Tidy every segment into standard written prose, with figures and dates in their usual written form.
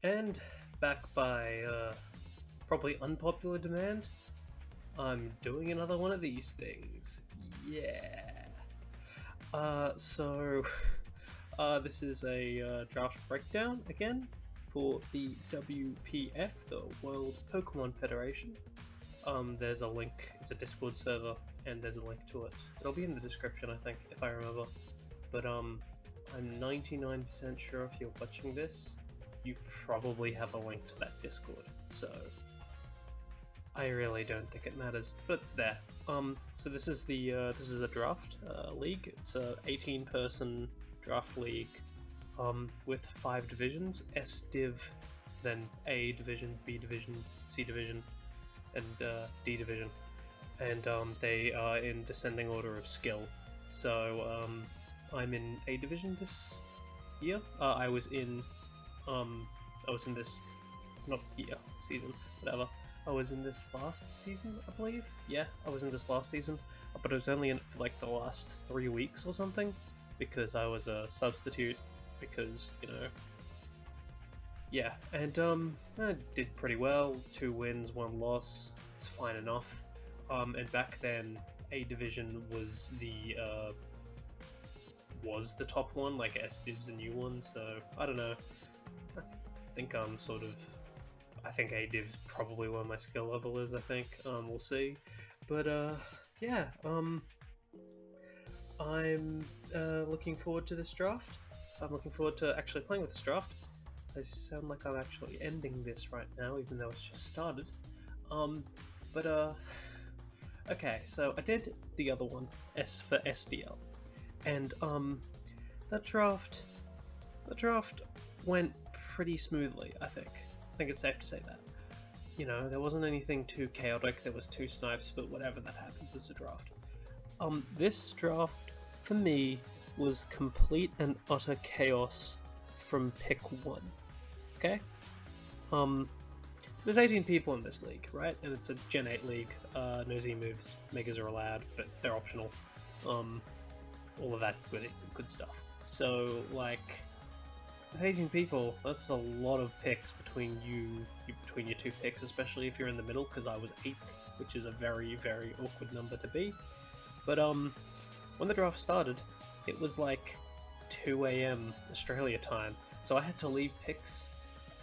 And back by probably unpopular demand, I'm doing another one of these things. Yeah. So this is a draft breakdown again for the WPF, the World Pokemon Federation. There's a link. It's a Discord server, and there's a link to it. It'll be in the description, I think, if I remember. But I'm 99% sure if you're watching this, you probably have a link to that Discord. So I really don't think it matters, but it's there. So this is this is a draft league. It's a 18-person draft league, with 5 divisions: S Div, then A division, B division, C division, and D division, and they are in descending order of skill. So I'm in A division this year. I was in this, not year, season, whatever. I was in this last season, I believe. Yeah, I was in this last season, but I was only in it for like the last 3 weeks or something, because I was a substitute. Because yeah, and I did pretty well. 2 wins, 1 loss. It's fine enough. And back then, A division was the top one. Like S Div's a new one, so I don't know. I think I'm sort of. I think A Div's probably where my skill level is. I think we'll see, but yeah. I'm looking forward to this draft. I'm looking forward to actually playing with this draft. I sound like I'm actually ending this right now, even though it's just started. Um, but okay. So I did the other one, S for SDL, and that draft, the draft went pretty smoothly. I think. I think it's safe to say that. There wasn't anything too chaotic. There was 2 snipes, but whatever, that happens. It's a draft. This draft, for me, was complete and utter chaos from pick 1. Okay? There's 18 people in this league, right? And it's a Gen 8 league. No Z moves. Megas are allowed, but they're optional. All of that good stuff. So, like, with 18 people, that's a lot of picks between your 2 picks, especially if you're in the middle, because I was 8th, which is a very, very awkward number to be. But when the draft started, it was like 2 a.m. Australia time, so I had to leave picks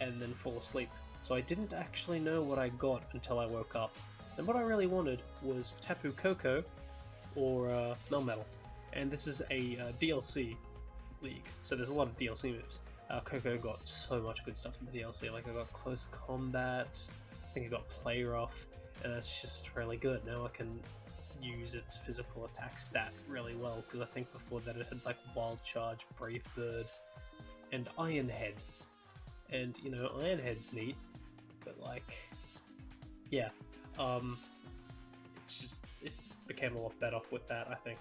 and then fall asleep. So I didn't actually know what I got until I woke up. And what I really wanted was Tapu Koko or Melmetal. And this is a DLC league, so there's a lot of DLC moves. Koko got so much good stuff in the DLC, like I got Close Combat, I think I got Play Rough, and it's just really good. Now I can use its physical attack stat really well, because I think before that it had like Wild Charge, Brave Bird, and Iron Head. And Iron Head's neat, but like, yeah, it became a lot better with that, I think.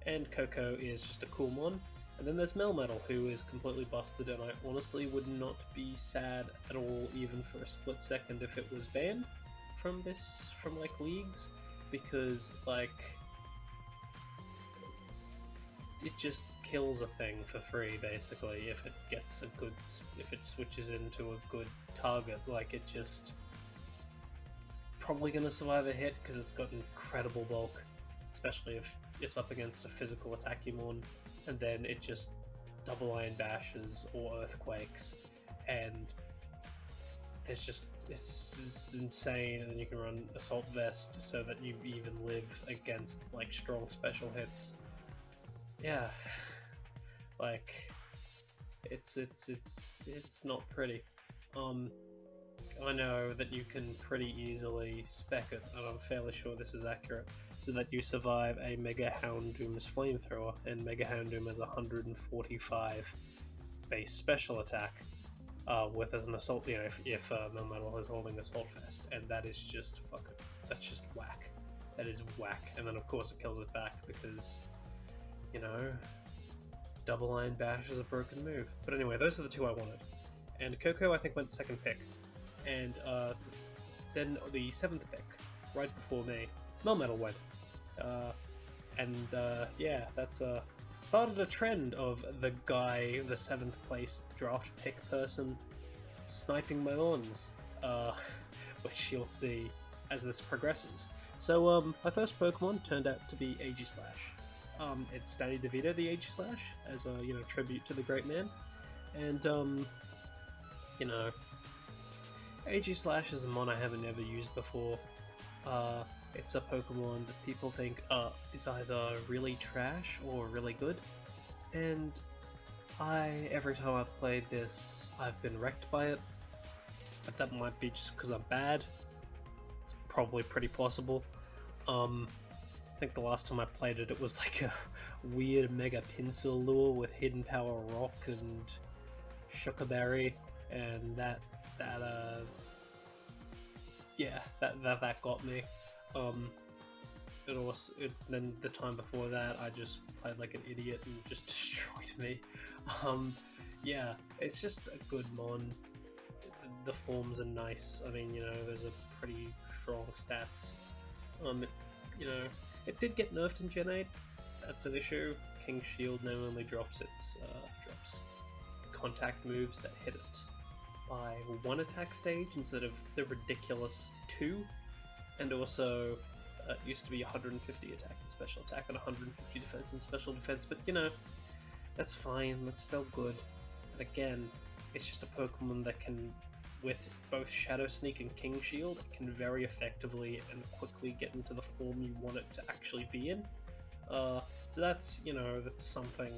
And Koko is just a cool mon. And then there's Melmetal, who is completely busted, and I honestly would not be sad at all, even for a split second, if it was banned from like leagues, because like it just kills a thing for free basically if it switches into a good target. Like it's probably going to survive a hit because it's got incredible bulk, especially if it's up against a physical attack mon, and then it just double iron bashes or earthquakes, and it's insane. And then you can run assault vest so that you even live against like strong special hits. Yeah, like it's not pretty. I know that you can pretty easily spec it, and I'm fairly sure this is accurate, so that you survive a Mega Houndoom's flamethrower, and Mega Houndoom has 145 base special attack, with an assault. If Melmetal is holding assault vest, and that is just that's just whack. That is whack. And then of course it kills it back because double iron bash is a broken move. But anyway, those are the 2 I wanted. And Koko, I think, went 2nd pick. And then the 7th pick, right before me, Melmetal went. Yeah, that's started a trend of the 7th place draft pick person sniping my ons, which you'll see as this progresses. So my first Pokemon turned out to be Aegislash. It's Danny DeVito the Aegislash, as a tribute to the great man, and Aegislash is a mon I haven't ever used before. It's a Pokemon that people think is either really trash or really good, and every time I've played this, I've been wrecked by it. But that might be just because I'm bad. It's probably pretty possible. I think the last time I played it, it was like a weird Mega Pinsir lure with Hidden Power Rock and Shuckerberry, and that got me. Then the time before that, I just played like an idiot and just destroyed me. Yeah, it's just a good mon. The forms are nice. I mean, there's a pretty strong stats. It did get nerfed in Gen 8. That's an issue. King Shield now only drops contact moves that hit it by 1 attack stage instead of the ridiculous 2, and also it used to be 150 attack and special attack and 150 defense and special defense, but that's fine, that's still good. And again, it's just a Pokemon that can, with both Shadow Sneak and King Shield, it can very effectively and quickly get into the form you want it to actually be in. So that's, that's something,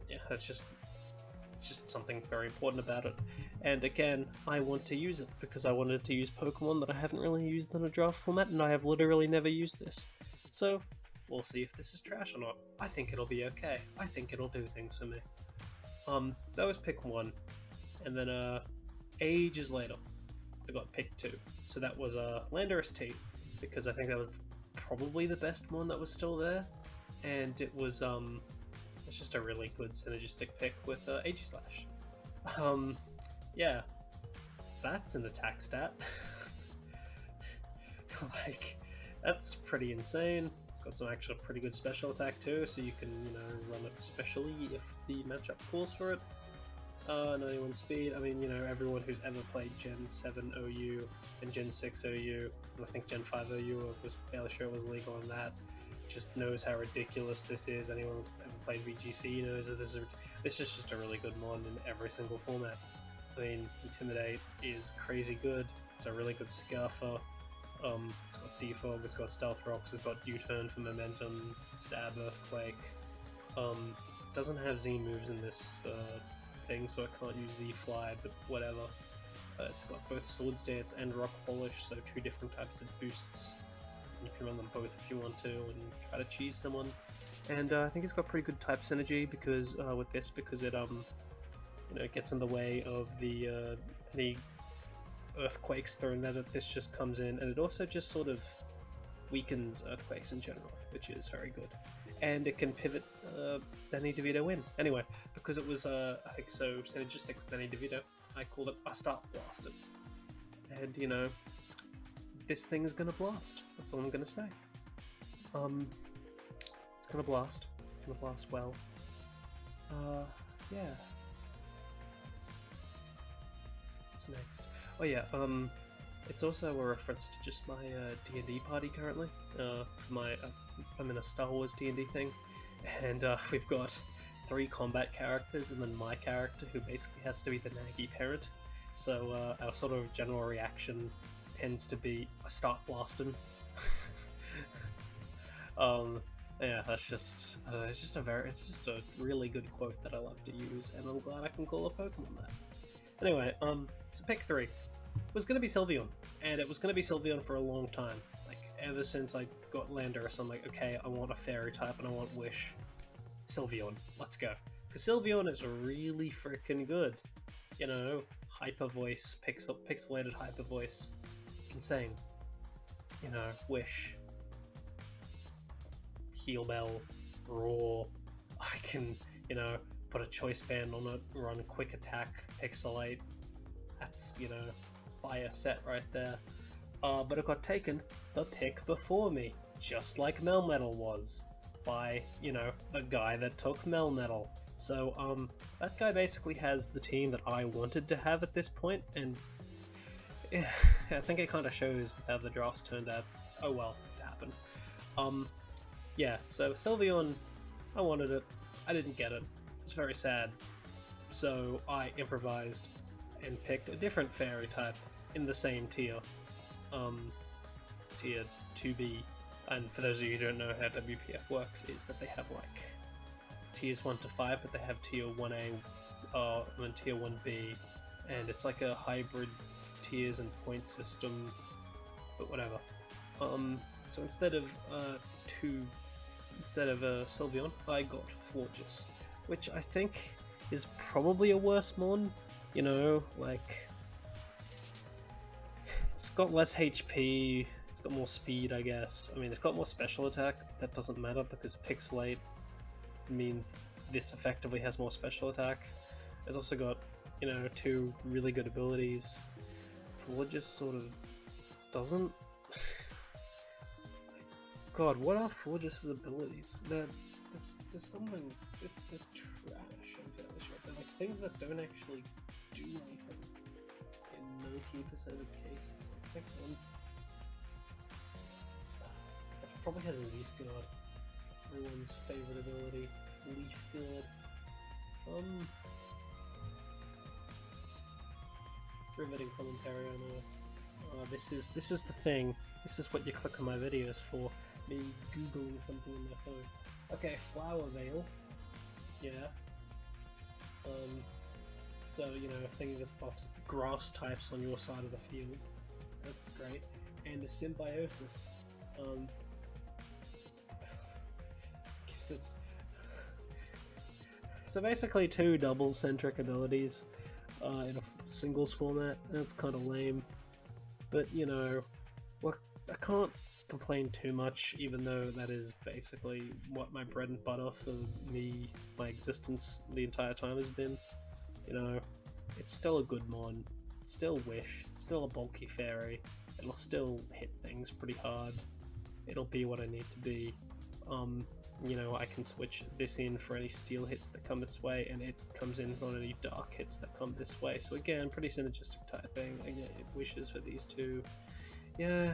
it's just something very important about it. And again, I want to use it because I wanted to use Pokemon that I haven't really used in a draft format, and I have literally never used this. So, we'll see if this is trash or not. I think it'll be okay. I think it'll do things for me. That was pick 1. And then, ages later, I got pick 2. So that was Landorus T, because I think that was probably the best one that was still there. And it was, it's just a really good synergistic pick with Aegislash. Yeah, that's an attack stat. Like, that's pretty insane. It's got some actual pretty good special attack too, so you can, run it especially if the matchup calls for it. 91 speed, I mean, everyone who's ever played Gen 7 OU and Gen 6 OU, and I think Gen 5 OU, I was fairly sure it was legal on that, just knows how ridiculous this is. Anyone who's ever played VGC knows that this is just a really good mon in every single format. I mean, Intimidate is crazy good. It's a really good Scarfer. It's got Defog, it's got Stealth Rocks, it's got U-Turn for momentum, Stab, Earthquake. Doesn't have Z moves in this thing, so I can't use Z-Fly, but whatever. It's got both Swords Dance and Rock Polish, so 2 different types of boosts. You can run them both if you want to, and try to cheese someone. And I think it's got pretty good type synergy because because it gets in the way of the any earthquakes thrown at it. This just comes in, and it also just sort of weakens earthquakes in general, which is very good. And it can pivot Danny DeVito in. Anyway, because it was I think so synergistic with Danny DeVito, I called it a Start Blasted. And this thing is gonna blast. That's all I'm gonna say. It's gonna blast. It's gonna blast well. Yeah. What's next? Oh yeah, it's also a reference to just my D&D party currently. I'm in a Star Wars D&D thing, and we've got 3 combat characters and then my character, who basically has to be the naggy parent. So our sort of general reaction tends to be a Start Blasting. Yeah, that's just it's just a really good quote that I love to use, and I'm glad I can call a Pokemon that. Anyway, so pick 3 was going to be Sylveon, and it was going to be Sylveon for a long time. Like, ever since I got Landorus, I'm like, okay, I want a Fairy type and I want Wish. Sylveon, let's go. Because Sylveon is really freaking good. Hyper voice, pixelated hyper voice. Insane. Wish. Heal Bell, Roar. I can, put a Choice Band on it, run Quick Attack, Pixelate. That's, fire set right there. But it got taken the pick before me, just like Melmetal was, by, the guy that took Melmetal. So, that guy basically has the team that I wanted to have at this point, and yeah, I think it kind of shows with how the drafts turned out. Oh well, it happened. Yeah, so Sylveon, I wanted it, I didn't get it. It's very sad. So I improvised and picked a different fairy type in the same tier, tier 2B. And for those of you who don't know how WPF works, is that they have like tiers 1 to 5, but they have tier 1A and then tier 1B, and it's like a hybrid tiers and point system, but whatever. So instead of Sylveon, I got Florges, which I think is probably a worse mon. You know, like, it's got less HP, it's got more speed, I guess. I mean, it's got more special attack. That doesn't matter because Pixelate means this effectively has more special attack. It's also got, you know, 2 really good abilities. Florges sort of doesn't. God, what are Florges' abilities? There's something. They're trash, I'm fairly sure. They're like things that don't actually do anything in 90% of cases. I think one's. It probably has Leaf Guard. Everyone's favorite ability. Leaf Guard. Riveting commentary on this is the thing. This is what you click on my videos for. Me googling something on my phone. Okay, Flower Veil. Yeah. So, you know, a thing that buffs grass types on your side of the field. That's great. And a Symbiosis. It's... So basically 2 double-centric abilities in a singles format. That's kind of lame. But, you know, well, I can't complain too much, even though that is basically what my bread and butter for me, my existence the entire time has been. You know, it's still a good mon, it's still Wish, it's still a bulky fairy, it'll still hit things pretty hard, it'll be what I need to be. You know, I can switch this in for any steel hits that come this way, and it comes in on any dark hits that come this way. So again, pretty synergistic typing. I get wishes for these 2. Yeah,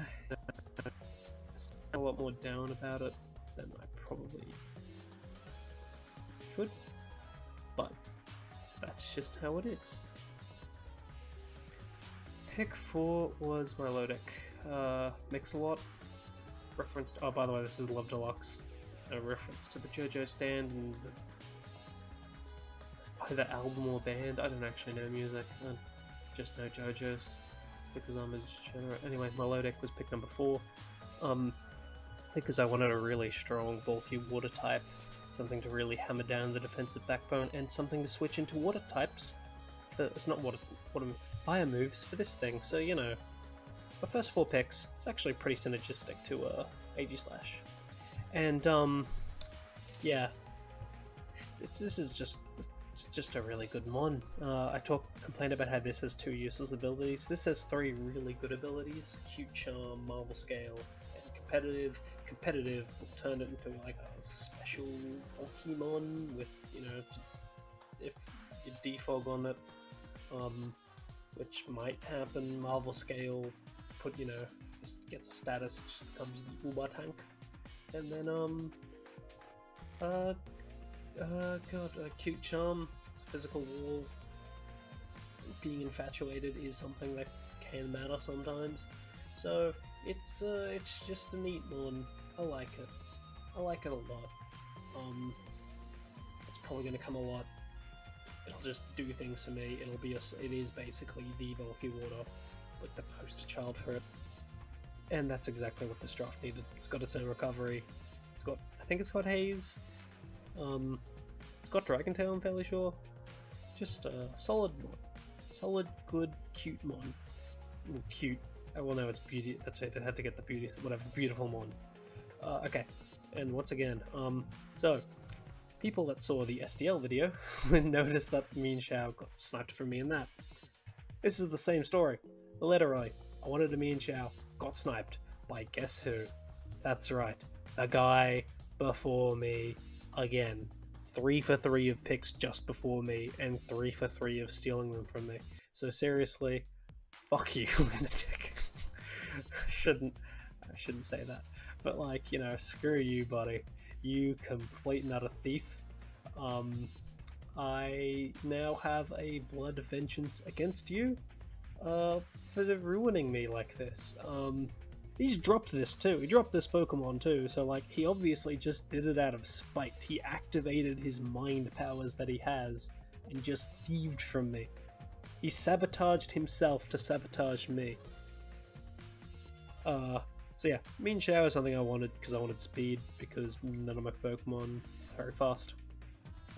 a lot more down about it than I probably should, but that's just how it is. Pick 4 was my Melodic. Mix-a-Lot. Referenced. Oh, by the way, this is Love Deluxe. A reference to the JoJo stand and either album or band. I don't actually know music. I just know JoJo's because I'm a degenerate. Anyway, Melodic was pick number 4. Because I wanted a really strong, bulky water type, something to really hammer down the defensive backbone, and something to switch into water types. It's not fire moves for this thing. So, you know, my first 4 picks, it's actually pretty synergistic to Aegislash. And, yeah, this is just a really good mon. I complained about how this has 2 useless abilities. This has 3 really good abilities: Cute Charm, Marvel Scale, and Competitive. Competitive will turn it into like a special Pokemon with, you know, if you defog on it, which might happen. Marvel Scale, you know, if this gets a status, it just becomes the Uber tank. And then, Cute Charm, it's a physical wall. Being infatuated is something that can matter sometimes. So, it's just a neat one. I like it. I like it a lot. It's probably going to come a lot. It'll just do things for me. It is basically the bulky water, like the poster child for it. And that's exactly what this draft needed. It's got its own recovery. I think it's got Haze. It's got Dragon Tail, I'm fairly sure. Just a solid mon. Solid, good, cute mon. Ooh, cute. Oh, well, no, it's beauty. That's it. It had to get the beauty. Whatever. Beautiful mon. Okay. And once again, so people that saw the SDL video noticed that Mean Shao got sniped from me in that. This is the same story. Literally, I wanted a Mean Shao, got sniped by guess who? That's right, the guy before me again. 3 for 3 of picks just before me, and 3 for 3 of stealing them from me. So seriously, fuck you, lunatic. I shouldn't say that. But like, you know, screw you, buddy. You complete and utter thief. I now have a blood vengeance against you, for ruining me like this. He's dropped this too. He dropped this Pokemon too, so like, he obviously just did it out of spite. He activated his mind powers that he has, and just thieved from me. He sabotaged himself to sabotage me. So yeah, Mean Shower is something I wanted, because I wanted speed, because none of my Pokemon are very fast.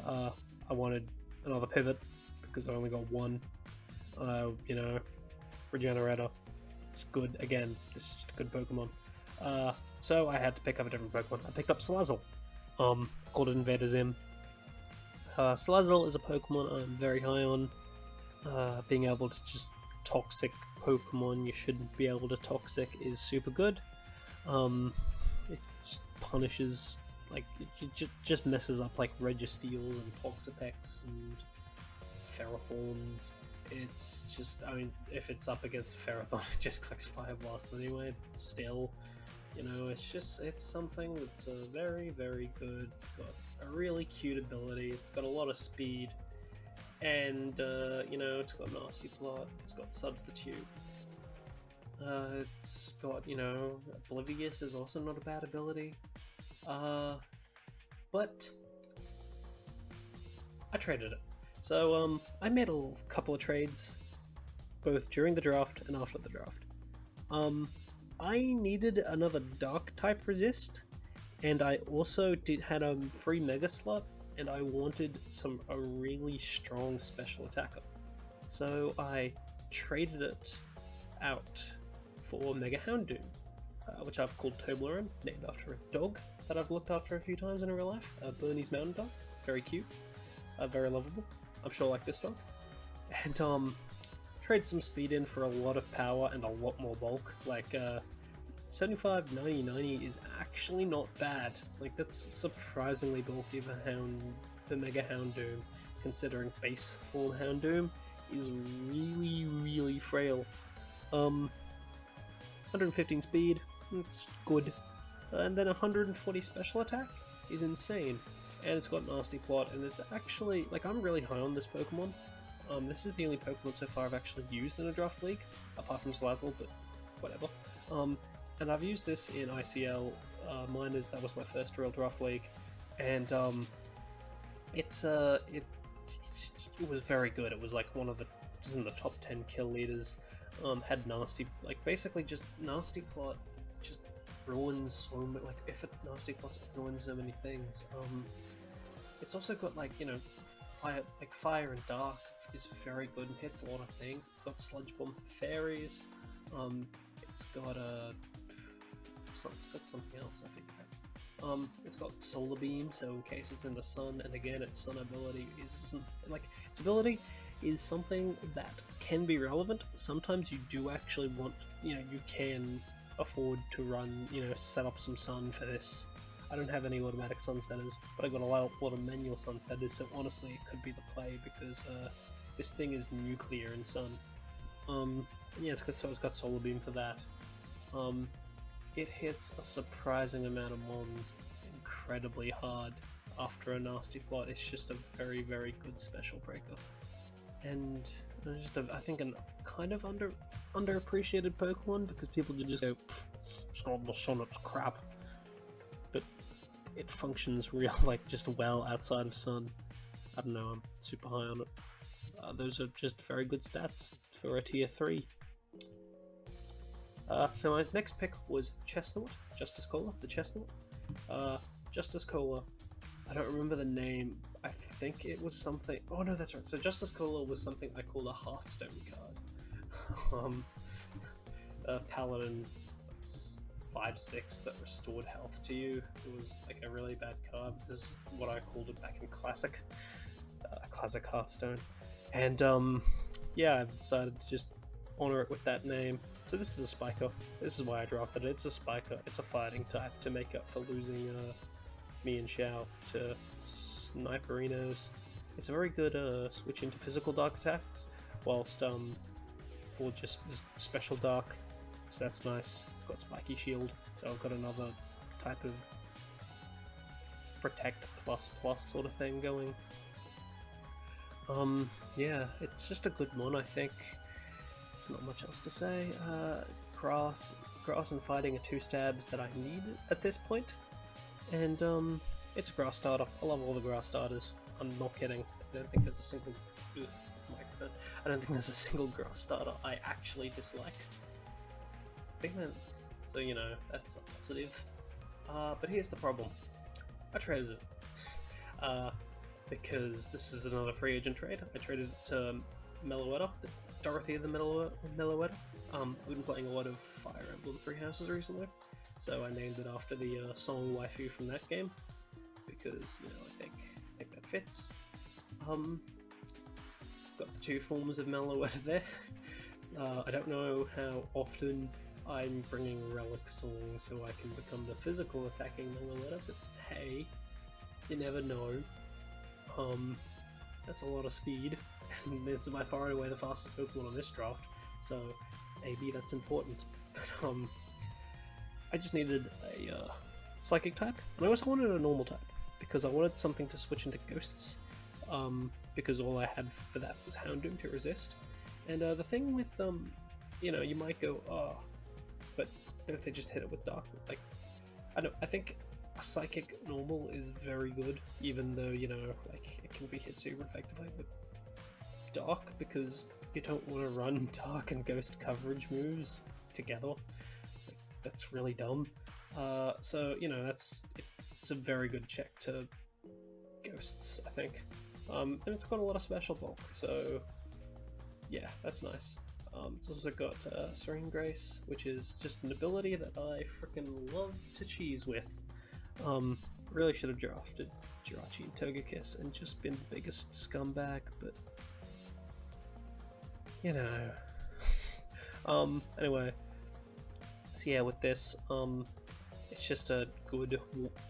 I wanted another pivot, because I only got one. You know, Regenerator. It's good. Again, this is just a good Pokemon. So I had to pick up a different Pokemon. I picked up Salazzle. Called it Invader Zim. Salazzle is a Pokemon I'm very high on. Being able to just toxic Pokemon you shouldn't be able to toxic is super good. It just punishes, like, it just messes up like Registeels and Toxapex and Ferrothorns. It's just, I mean, if it's up against a Ferrothorn, it just clicks Fire Blast anyway. Still, you know, it's something that's very, very good. It's got a really cute ability. It's got a lot of speed, and you know, it's got Nasty Plot. It's got Substitute. It's got, you know, Oblivious is also not a bad ability. But I traded it. So, I made a couple of trades, both during the draft and after the draft. I needed another Dark-type resist, and I also had a free Mega slot, and I wanted a really strong special attacker. So I traded it out for Mega Houndoom, which I've called Toblerone, named after a dog that I've looked after a few times in real life. Bernie's Mountain Dog, very cute, very lovable. I'm sure I like this dog. And trade some speed in for a lot of power and a lot more bulk. Like 75, 90, 90 is actually not bad. Like, that's surprisingly bulky for Mega Houndoom, considering base form Houndoom is really, really frail. 115 speed, it's good. And then 140 special attack is insane. And it's got Nasty Plot, and it's actually, like, I'm really high on this Pokemon. This is the only Pokemon so far I've actually used in a draft league, apart from Salazzle, but whatever. And I've used this in ICL Minors. That was my first real draft league, and it was very good. It was like one of just in the top 10 kill leaders. Had Nasty, like, basically just Nasty Plot just ruins so much. Like, if it Nasty Plot's ruins so many things. It's also got, like, you know, fire and dark is very good and hits a lot of things. It's got Sludge Bomb for fairies. It's got something else, I think. It's got Solar Beam, so in case it's in the sun, and again, its sun ability its ability is something that can be relevant. Sometimes you do actually want, you know, you can afford to run, you know, set up some sun for this. I don't have any automatic sunsetters, but I've got a lot of manual sunsetters, so honestly it could be the play, because this thing is nuclear in sun. Yeah, so it's got Solar Beam for that. It hits a surprising amount of mons incredibly hard after a Nasty Plot. It's just a very, very good special breaker. And just I think a kind of underappreciated Pokemon, because people just go, it's not the sun, it's crap. But it functions just well outside of sun. I don't know, I'm super high on it. Those are just very good stats for a tier 3. So my next pick was Chestnut, Justice Cola, the Chestnut. Justice Cola, I don't remember the name. I think it was something. Oh no, that's right. So Justice Cola was something I called a Hearthstone card. Paladin 5/6 that restored health to you. It was like a really bad card. This is what I called it back in Classic Hearthstone. And yeah, I decided to just honor it with that name. So this is a Spiker. This is why I drafted it. It's a Spiker. It's a fighting type to make up for losing me and Xiao to Sniperinos. It's a very good switch into physical dark attacks, whilst for just special dark, so that's nice. It's got spiky shield, so I've got another type of protect plus sort of thing going. Yeah, it's just a good one, I think. Not much else to say. Grass and fighting are two stabs that I need at this point, and it's a grass starter. I love all the grass starters. I'm not kidding. I don't think there's a single. I don't think there's a single grass starter I actually dislike. I think that, so you know, that's a positive. But here's the problem. I traded it. Because this is another free agent trade. I traded it to Meloetta, Dorothy the Meloetta. I've been playing a lot of Fire Emblem Three Houses recently, so I named it after the song waifu from that game, because, you know, I think that fits. Got the two forms of Meloetta there. I don't know how often I'm bringing Relic Song so I can become the physical attacking Meloetta, but hey, you never know. That's a lot of speed, and it's by far and away the fastest Pokemon on this draft, so maybe that's important. But I just needed a Psychic type, and I also wanted a normal type, because I wanted something to switch into Ghosts, because all I had for that was Houndoom to resist. And the thing with, you know, you might go, oh, but if they just hit it with Dark, like, I think a Psychic normal is very good, even though, you know, like, it can be hit super effectively with Dark, because you don't want to run Dark and Ghost coverage moves together. Like, that's really dumb. So, you know, it's a very good check to Ghosts, I think. And it's got a lot of special bulk, so yeah, that's nice. It's also got Serene Grace, which is just an ability that I freaking love to cheese with. Really should have drafted Jirachi and Togekiss and just been the biggest scumbag, but you know. Anyway, so yeah, with this, it's just a good,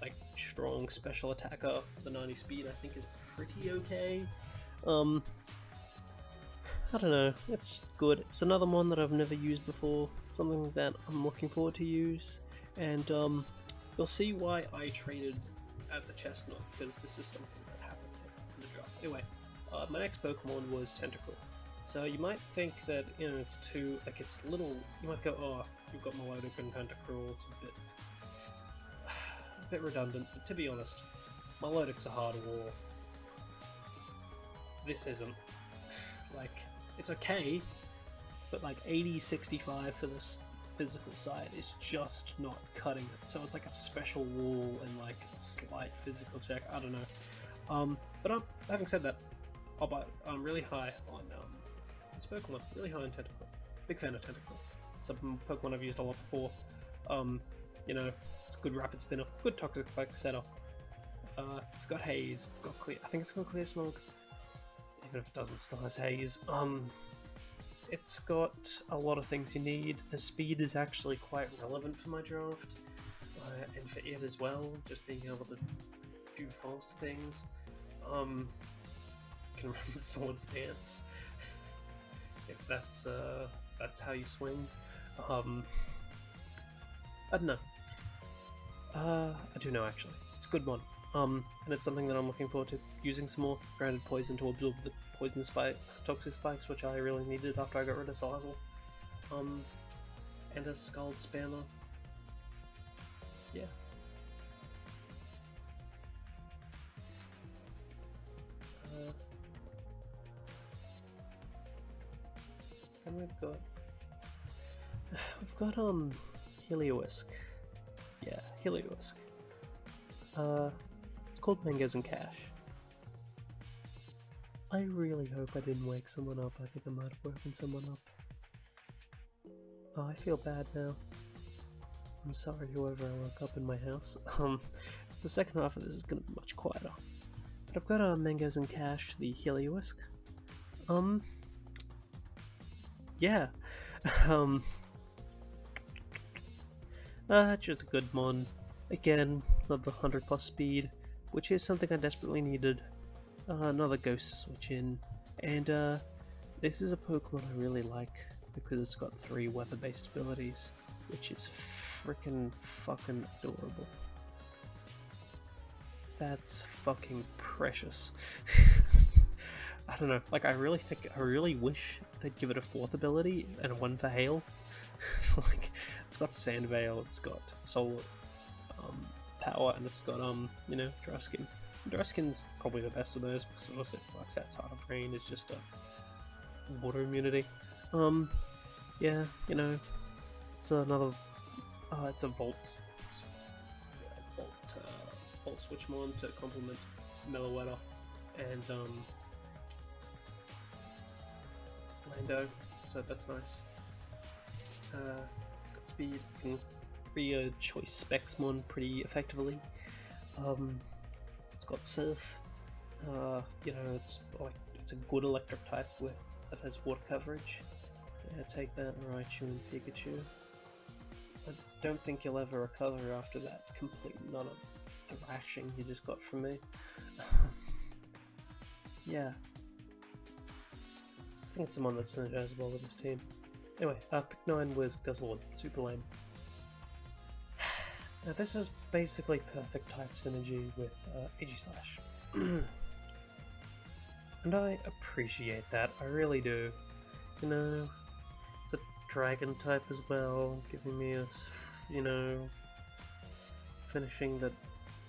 like, strong special attacker. The 90 speed, I think, is pretty okay. I don't know, it's good. It's another one that I've never used before, something that I'm looking forward to use, and you'll see why I traded at the Chestnut, because this is something that happened in the draft. Anyway, my next Pokemon was Tentacle. So you might think that, you know, it's too, like, it's little, you might go, oh, you've got Melodic and Tentacruel, it's a bit redundant, but to be honest, Melodic's a hard war. This isn't. Like, it's okay, but like 80-65 for this physical side is just not cutting it. So it's like a special wall and like a slight physical check. I don't know. But having said that, I'm really high on this Pokemon. Really high on Tentacle. Big fan of Tentacle. It's a Pokemon I've used a lot before. You know, it's a good rapid spinner, good toxic spike setup. It's got Haze, got Clear. I think it's got Clear Smoke. Even if it doesn't, still has Haze. It's got a lot of things you need. The speed is actually quite relevant for my draft, and for it as well, just being able to do fast things. Can run Swords Dance, if that's how you swing. I don't know. I do know, actually. It's a good one. And it's something that I'm looking forward to using some more. Granted, Poison to absorb the poison toxic spikes, which I really needed after I got rid of Salazzle. And a Scald Spammer. Yeah. Then we've got Heliolisk. Yeah, Heliolisk. It's called Mangoes and Cash. I really hope I didn't wake someone up. I think I might have woken someone up. Oh, I feel bad now. I'm sorry, whoever I woke up in my house. So the second half of this is going to be much quieter. But I've got Mangoes and Cash, the Heliolisk. Yeah. Just a good mon. Again, another 100+ speed. which is something I desperately needed. Another ghost switch in, and this is a Pokemon I really like because it's got 3 weather-based abilities, which is freaking fucking adorable. That's fucking precious. I don't know, like I really wish they'd give it a 4th ability and 1 for hail. Like, it's got Sand Veil, it's got Solar Power, and it's got you know, Dry Skin. Dry Skin's probably the best of those because it also works outside of rain. It's just a water immunity. Yeah, you know, it's another it's a Volt Switchmon to complement Meloetta and Lando, so that's nice. It's got speed, can free choice Spexmon pretty effectively. It's got Surf. You know, it's a good electric type that has water coverage. Yeah, take that, Raichu and Pikachu. I don't think you'll ever recover after that complete not a thrashing you just got from me. Yeah. I think it's someone that's synergizable with this team. Anyway, pick 9 was Guzzlord, super lame. Now this is basically perfect type synergy with Aegislash. And I appreciate that, I really do. You know, it's a dragon type as well, giving me a, you know, finishing the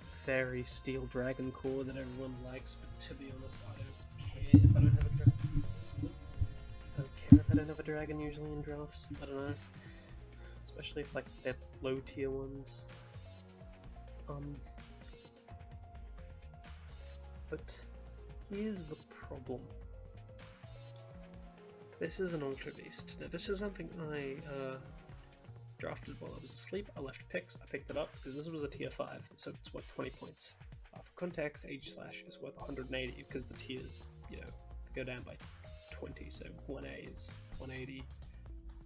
fairy steel dragon core that everyone likes, but to be honest, I don't care if I don't have a dragon. I don't care if I don't have a dragon usually in drafts, I don't know. Especially if like they're low tier ones. But here's the problem. This is an Ultra Beast. Now this is something I drafted while I was asleep. I left picks, I picked it up because this was a tier 5, so it's worth 20 points. For context, Aegislash is worth 180 because the tiers, you know, they go down by 20, so 1A is 180,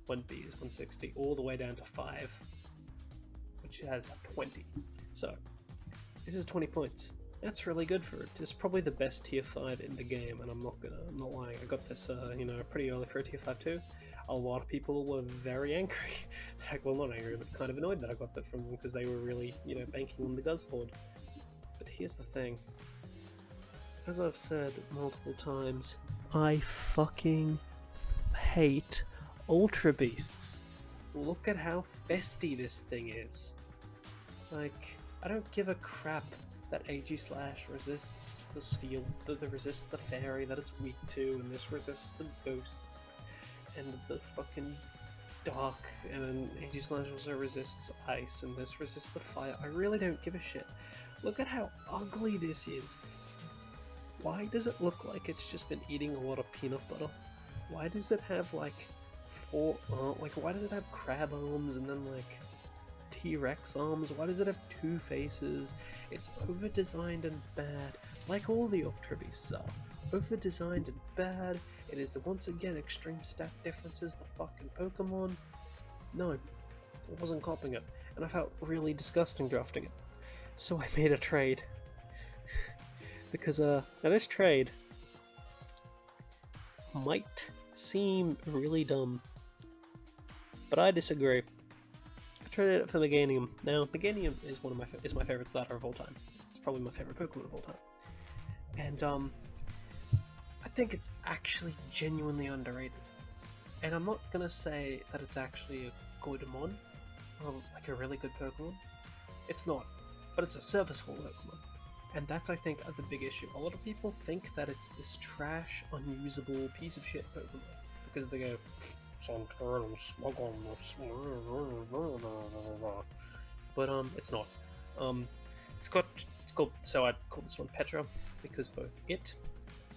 1B is 160, all the way down to 5, which has 20. So, this is 20 points. That's really good for it. It's probably the best tier 5 in the game, and I'm not lying. I got this, you know, pretty early for a tier 5 too. A lot of people were very angry. Well, not angry, but kind of annoyed that I got that from them because they were really, you know, banking on the Guzzlord. But here's the thing. As I've said multiple times, I fucking hate Ultra Beasts. Look at how festy this thing is. Like, I don't give a crap that Aegislash resists the steel, that resists the fairy that it's weak to, and this resists the ghosts and the fucking dark, and Aegislash also resists ice, and this resists the fire. I really don't give a shit. Look at how ugly this is. Why does it look like it's just been eating a lot of peanut butter? Why does it have like why does it have crab arms and then like T-Rex arms? Why does it have 2 faces? It's over-designed and bad, like all the Ultra Beasts are. Over-designed and bad. It is once again extreme stat differences, the fucking Pokemon. No, I wasn't copying it, and I felt really disgusting drafting it. So I made a trade. Because, now this trade might seem really dumb, but I disagree. I traded it for Meganium. Now, Meganium is my favorite starter of all time. It's probably my favorite Pokemon of all time. And, I think it's actually genuinely underrated. And I'm not gonna say that it's actually a good mon, like a really good Pokemon. It's not, but it's a serviceable Pokemon. And that's, I think, the big issue. A lot of people think that it's this trash, unusable piece of shit Pokemon. Because they go, Sunturn and Smogon, but, it's not. It's called, so I'd call this one Petra, because both it,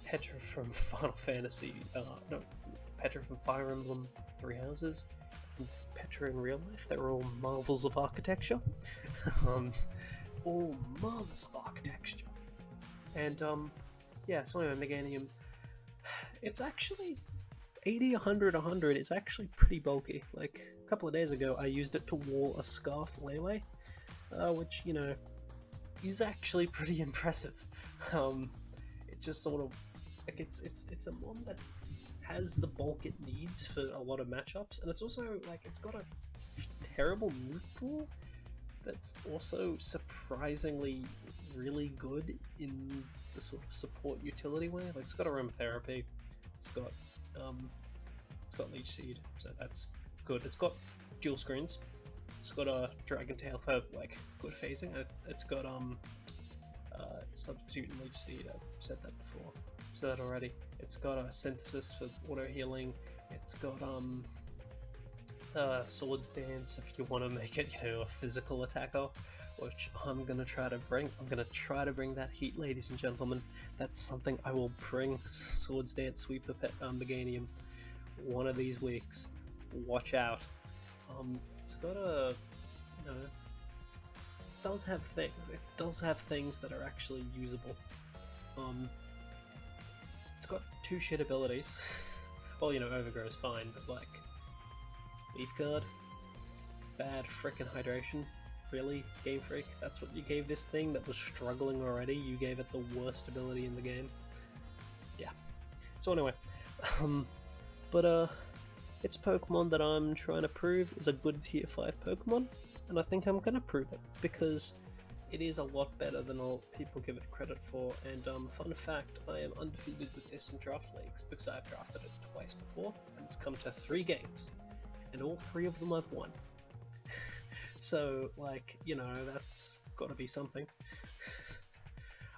Petra from Final Fantasy, Petra from Fire Emblem 3 Houses, and Petra in real life, they're all marvels of architecture. All marvels of architecture. And, yeah, so anyway, Meganium, it's actually 80, 100, 100, it's actually pretty bulky. Like, a couple of days ago, I used it to wall a Scarf Lele, which, you know, is actually pretty impressive. It just sort of like it's a mon that has the bulk it needs for a lot of matchups, and it's also like it's got a terrible move pool that's also surprisingly really good in the sort of support utility way. Like it's got aromatherapy, it's got leech seed, so that's good. It's got dual screens. It's got a dragon tail for like good phasing. It's got substitute and leech seed. I've said that before. Said that already. It's got a synthesis for auto healing. It's got swords dance if you want to make it, you know, a physical attacker, which I'm gonna try to bring. I'm gonna try to bring that heat, ladies and gentlemen. That's something I will bring. Swords dance, sweep the Meganium one of these weeks. Watch out. It's got a, you know, it does have things. It does have things that are actually usable. It's got 2 shit abilities. Well, you know, Overgrow is fine, but like, Leaf Guard, bad frickin' hydration. Really, Game Freak? That's what you gave this thing that was struggling already? You gave it the worst ability in the game? Yeah. So anyway, it's a Pokemon that I'm trying to prove is a good tier 5 Pokemon, and I think I'm gonna prove it, because it is a lot better than all people give it credit for. And fun fact, I am undefeated with this in draft leagues, because I've drafted it twice before, and it's come to 3 games, and all 3 of them I've won. So, like, you know, that's gotta be something.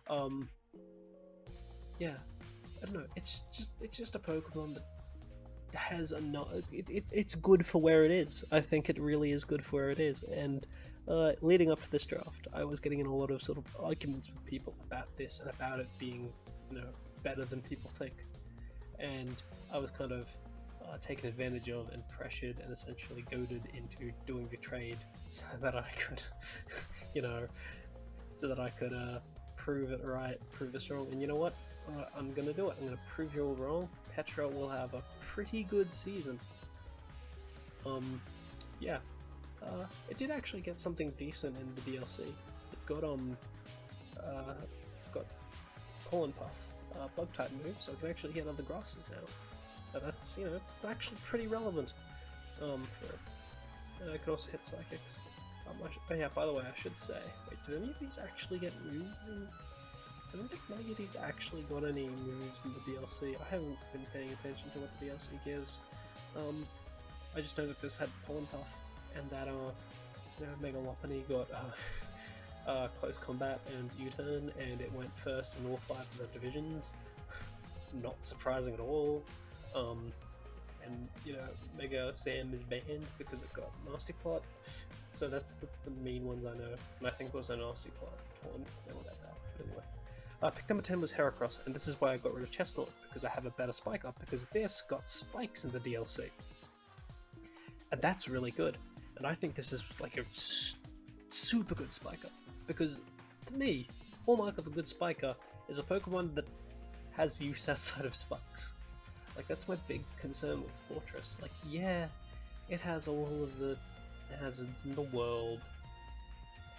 Yeah, I don't know, it's just a Pokemon that has a it's good for where it is. I think it really is good for where it is. And leading up to this draft, I was getting in a lot of sort of arguments with people about this and about it being, you know, better than people think. And I was kind of taken advantage of and pressured and essentially goaded into doing the trade so that I could, you know, prove it right, prove this wrong. And you know what? I'm gonna do it. I'm gonna prove you all wrong. Petra will have a pretty good season. Yeah. It did actually get something decent in the DLC. It got got Pollen Puff, bug type move, so it can actually hit other grasses now. That's, you know, it's actually pretty relevant. It can also hit psychics. But yeah, by the way, I should say, wait, did any of these actually get moves in? I don't think many of these actually got any moves in the DLC. I haven't been paying attention to what the DLC gives. I just know that this had Pollen Puff, and that you know, Mega Lopunny got close combat and U-turn, and it went first in all 5 of the divisions. Not surprising at all. And you know, Mega Sam is banned because it got Nasty Plot. So that's the main ones I know. And I think it was a Nasty Plot one. I know about that. But anyway. Pick number 10 was Heracross, and this is why I got rid of Chestnut, because I have a better spike up, because this got spikes in the DLC. And that's really good. And I think this is like a super good spiker, because to me, hallmark of a good spiker is a Pokemon that has use outside of spikes. Like, that's my big concern with Fortress. Like, yeah, it has all of the hazards in the world,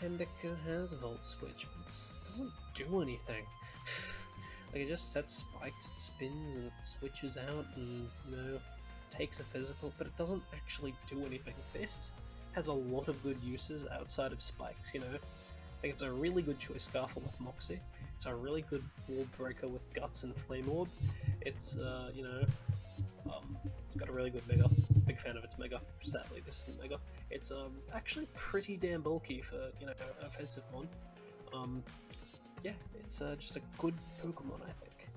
and it has Volt Switch, but it doesn't do anything. Like, it just sets spikes, it spins, and it switches out, and, you know, takes a physical, but it doesn't actually do anything. This has a lot of good uses outside of spikes, you know? Like, it's a really good Choice Scarfle with Moxie, it's a really good Wall Breaker with Guts and Flame Orb, it's, you know, it's got a really good Mega. Big fan of its Mega. Sadly, this isn't Mega. It's actually pretty damn bulky for, you know, an offensive mon. Yeah, it's just a good Pokemon. I think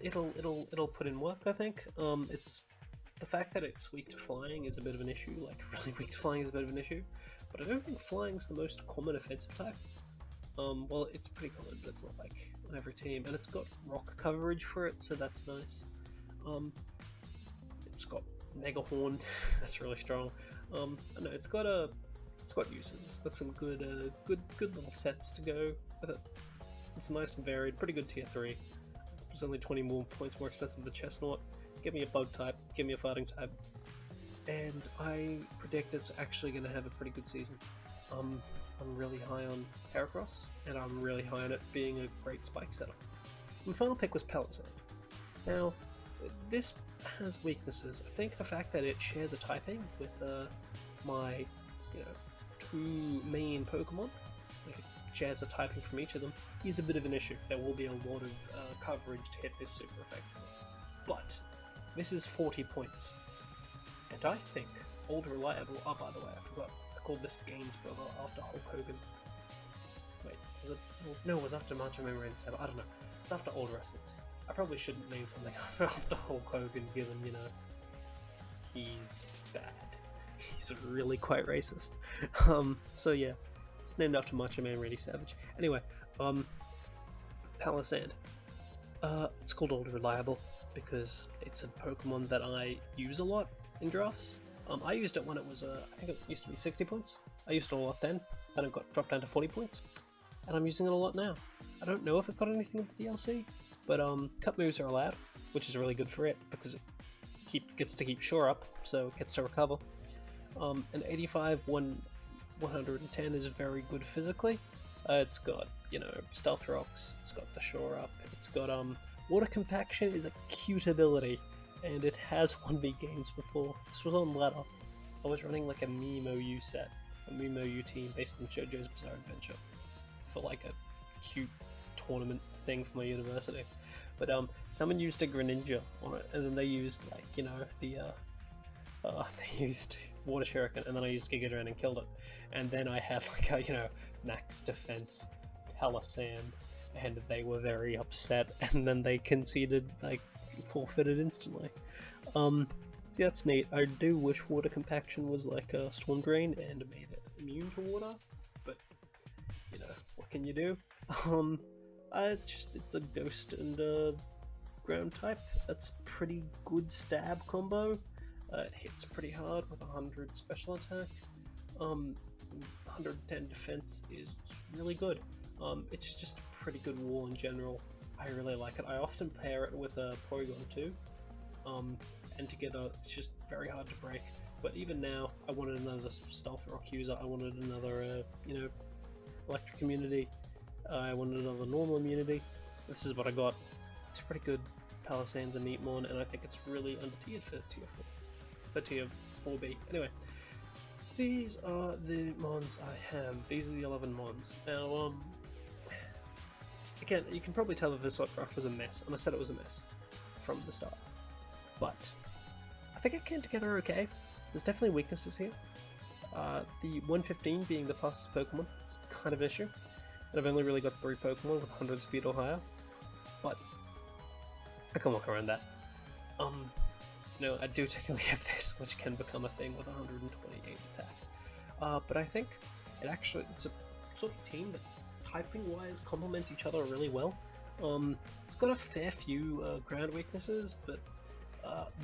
it'll put in work. I think it's the fact that it's weak to flying is a bit of an issue. Like, really weak to flying is a bit of an issue. But I don't think flying's the most common offensive type. Well, it's pretty common, but it's not like on every team. And it's got rock coverage for it, so that's nice. It's got Mega Horn, that's really strong. I know it's got uses. It's got some good little sets to go with it. It's nice and varied. Pretty good tier 3. It's only 20 more points more expensive than the Chestnut. Give me a bug type. Give me a fighting type. And I predict it's actually going to have a pretty good season. I'm really high on Heracross, and I'm really high on it being a great spike setter. My final pick was Palisade. Now, this has weaknesses. I think the fact that it shares a typing with my, two main Pokemon, like it shares a typing from each of them, is a bit of an issue. There will be a lot of coverage to hit this super effectively. But this is 40 points, and I think Old Reliable. Oh, by the way, I forgot. I called this Gaines brother after Hulk Hogan. Wait, was it? No, it was after Macho Man Randy Savage. I don't know. It's after Old Wrestlers. I probably shouldn't name something after Hulk Hogan, given, he's bad. He's really quite racist. So yeah, it's named after Macho Man Randy Savage. Anyway, Palisade. It's called Old Reliable because it's a Pokemon that I use a lot in drafts. I used it when it was, I think it used to be 60 points. I used it a lot then, and it got dropped down to 40 points. And I'm using it a lot now. I don't know if it got anything with the DLC, but cut moves are allowed, which is really good for it, because it gets to keep Shore up, so it gets to recover. An 85, 110 is very good physically. It's got, Stealth Rocks, it's got the Shore up, it's got, Water Compaction is a cute ability, and it has won me games before. This was on ladder. I was running like a Mimo U set, a Mimo U team based on JoJo's Bizarre Adventure, for like a cute tournament thing for my university. But someone used a Greninja on it, and then they used they used Water Shuriken, and then I used Giga Drain and killed it. And then I had like a max defense Palisand, and they were very upset, and then they conceded, forfeited instantly. Yeah, that's neat. I do wish Water Compaction was like a Storm Drain and made it immune to water, but what can you do? It's a Ghost and Ground type. That's a pretty good stab combo. It hits pretty hard with 100 special attack. 110 defense is really good. It's just a pretty good wall in general. I really like it. I often pair it with a Porygon 2, and together it's just very hard to break. But even now, I wanted another Stealth Rock user. I wanted another, Electric Immunity. I wanted another normal immunity. This is what I got. It's a pretty good Palisand's a neat mon, and I think it's really under-tiered for tier 4. For tier 4B. Anyway, so these are the mons I have. These are the 11 mons. Now, again, you can probably tell that this draft was a mess, and I said it was a mess from the start. But I think it came together okay. There's definitely weaknesses here. The 115 being the fastest Pokemon, it's kind of an issue. And I've only really got 3 Pokemon with 100 speed or higher, but I can work around that. I do technically have this, which can become a thing with 128 attack. But I think it's a sort of team that typing-wise complements each other really well. It's got a fair few ground weaknesses, but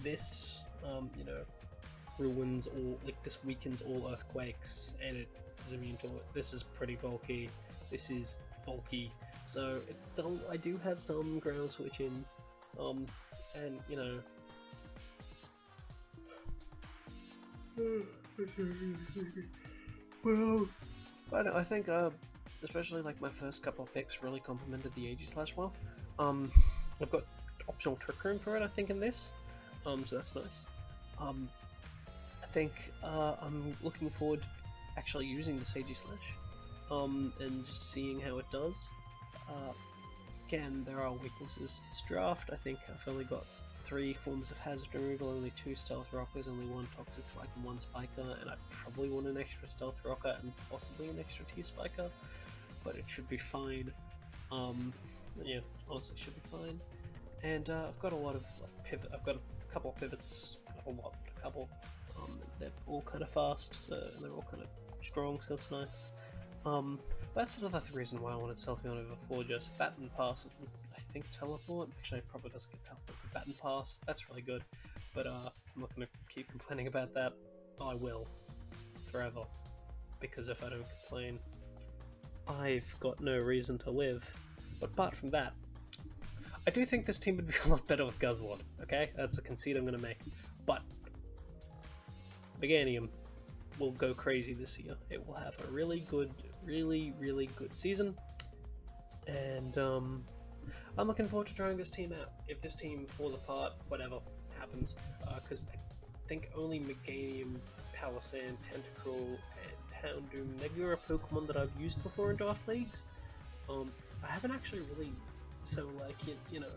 this, ruins all, this weakens all earthquakes, and it is immune to it. This is pretty bulky. This is bulky, so I do have some ground switch-ins, and well, I think especially my first couple of picks really complemented the Aegislash well. I've got optional Trick Room for it, I think, in this, so that's nice. I think I'm looking forward to actually using the Aegislash. And just seeing how it does. Again, there are weaknesses to this draft. I think I've only got 3 forms of hazard removal, only 2 Stealth Rockers, only 1 Toxic Spike and 1 Spiker, and I probably want an extra Stealth Rocker and possibly an extra T-Spiker, but it should be fine. Yeah, honestly, it should be fine. And I've got a lot of pivot. I've got a couple of pivots, a couple. They're all kind of fast, and they're all kind of strong, so that's nice. That's another reason why I wanted Selfie on over Forger. Baton Pass, I think Teleport. Actually, it probably doesn't get Teleport, but Baton Pass, that's really good. But I'm not going to keep complaining about that. I will. Forever. Because if I don't complain, I've got no reason to live. But apart from that, I do think this team would be a lot better with Guzzlord, okay? That's a conceit I'm going to make. But Meganium will go crazy this year. It will have a really good really, really good season, and I'm looking forward to trying this team out. If this team falls apart, whatever happens, because I think only Meganium, Palisand, Tentacruel, and Houndoom Mega are Pokemon that I've used before in Draft Leagues. I haven't actually really, so like, you know,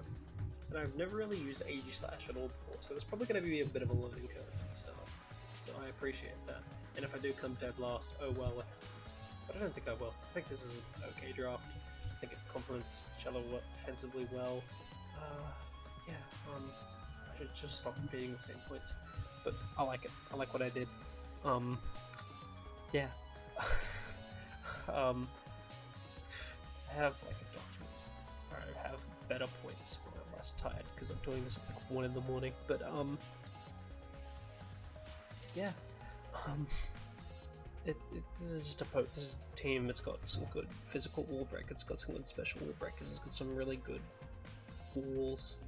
and I've never really used Aegislash at all before, so there's probably going to be a bit of a learning curve at the start, so I appreciate that. And if I do come dead last, oh well, it happens. But I don't think I will. I think this is an okay draft. I think it complements each other offensively well. Yeah, I should just stop repeating the same points. But I like it. I like what I did. Yeah. I have like a document where I have better points when I'm less tired because I'm doing this at like 1 in the morning. But yeah. This is just this is a team that's got some good physical wall break. It's got some good special wall breakers. It's got some really good walls,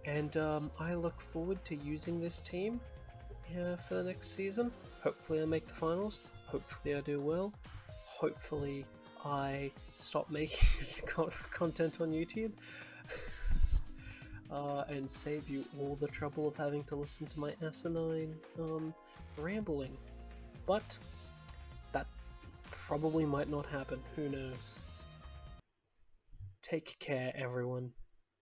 and I look forward to using this team for the next season. Hopefully, I make the finals. Hopefully, I do well. Hopefully, I stop making content on YouTube. And save you all the trouble of having to listen to my asinine rambling. But that probably might not happen. Who knows? Take care, everyone.